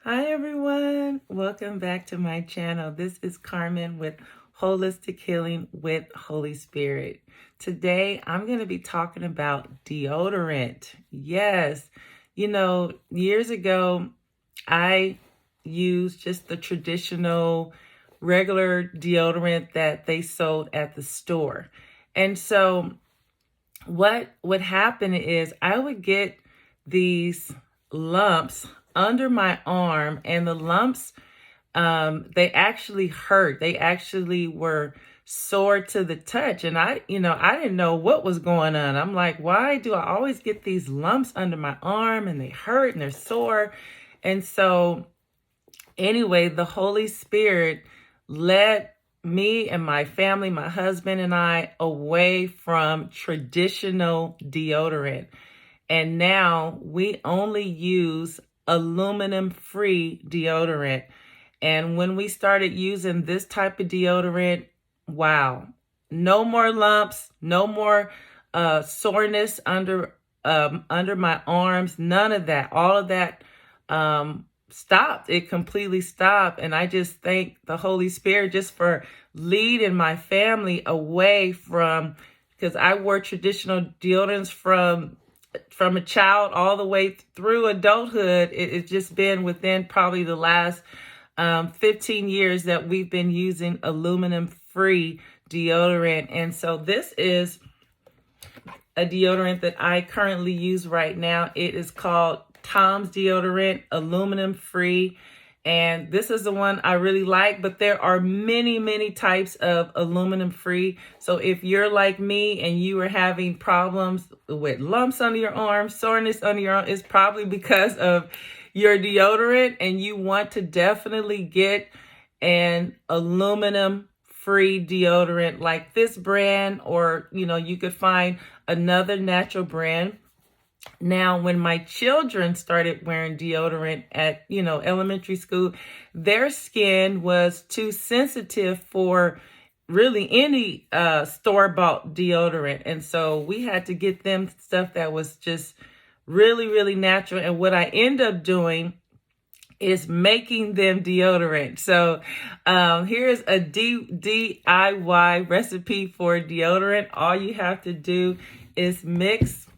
Hi everyone, welcome back to my channel. This is Carmen with Holistic Healing with Holy Spirit. Today I'm going to be talking about deodorant. Yes, years ago I used just the traditional regular deodorant that they sold at the store. And so what would happen is I would get these lumps under my arm, and the lumps, they actually hurt. They actually were sore to the touch. And I didn't know what was going on. I'm like, why do I always get these lumps under my arm and they hurt and they're sore? And so anyway, the Holy Spirit led me and my family, my husband and I, away from traditional deodorant. And now we only use aluminum-free deodorant. And when we started using this type of deodorant, wow, no more lumps, no more soreness under my arms, none of that. All of that stopped. It completely stopped. And I just thank the Holy Spirit just for leading my family away from, because I wore traditional deodorants from a child all the way through adulthood. It's just been within probably the last 15 years that we've been using aluminum-free deodorant. And so this is a deodorant that I currently use right now. It is called Tom's deodorant, aluminum-free. And this is the one I really like, but there are many, many types of aluminum-free. So if you're like me and you are having problems with lumps under your arm, soreness under your arm, it's probably because of your deodorant, and you want to definitely get an aluminum-free deodorant like this brand, or, you could find another natural brand. Now, when my children started wearing deodorant at, elementary school, their skin was too sensitive for really any store-bought deodorant. And so we had to get them stuff that was just really, really natural. And what I end up doing is making them deodorant. So here's a DIY recipe for deodorant. All you have to do is mix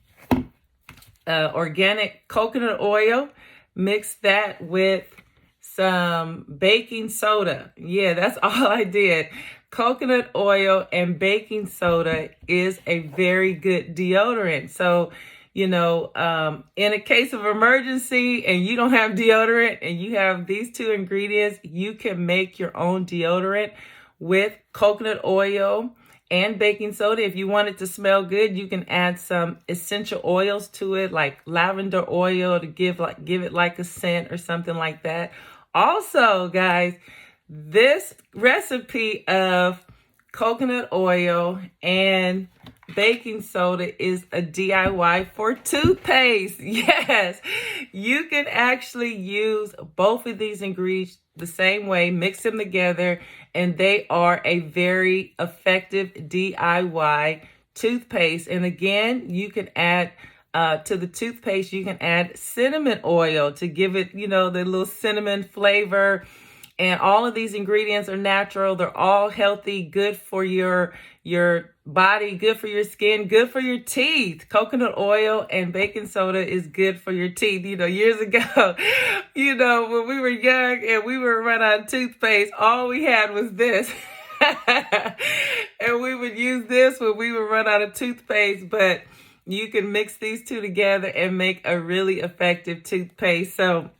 organic coconut oil, mix that with some baking soda. Yeah, that's all I did. Coconut oil and baking soda is a very good deodorant. So, in a case of emergency and you don't have deodorant and you have these two ingredients, you can make your own deodorant with coconut oil and baking soda. If you want it to smell good, you can add some essential oils to it, like lavender oil, to give it like a scent or something like that. Also, guys, this recipe of coconut oil and baking soda is a DIY for toothpaste. Yes, you can actually use both of these ingredients the same way, mix them together, and they are a very effective DIY toothpaste. And again, you can add to the toothpaste, you can add cinnamon oil to give it, the little cinnamon flavor. And all of these ingredients are natural. They're all healthy, good for your body, good for your skin, good for your teeth. Coconut oil and baking soda is good for your teeth. Years ago, when we were young and we were run out of toothpaste, all we had was this. And we would use this when we would run out of toothpaste. But you can mix these two together and make a really effective toothpaste. So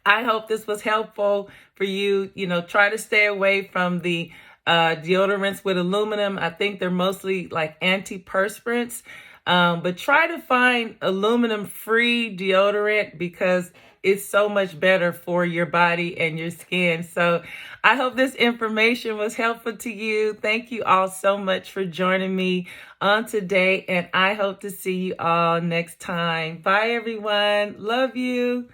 I hope this was helpful for you. Try to stay away from the deodorants with aluminum. I think they're mostly like antiperspirants. But try to find aluminum-free deodorant because it's so much better for your body and your skin. So I hope this information was helpful to you. Thank you all so much for joining me on today, and I hope to see you all next time. Bye, everyone. Love you.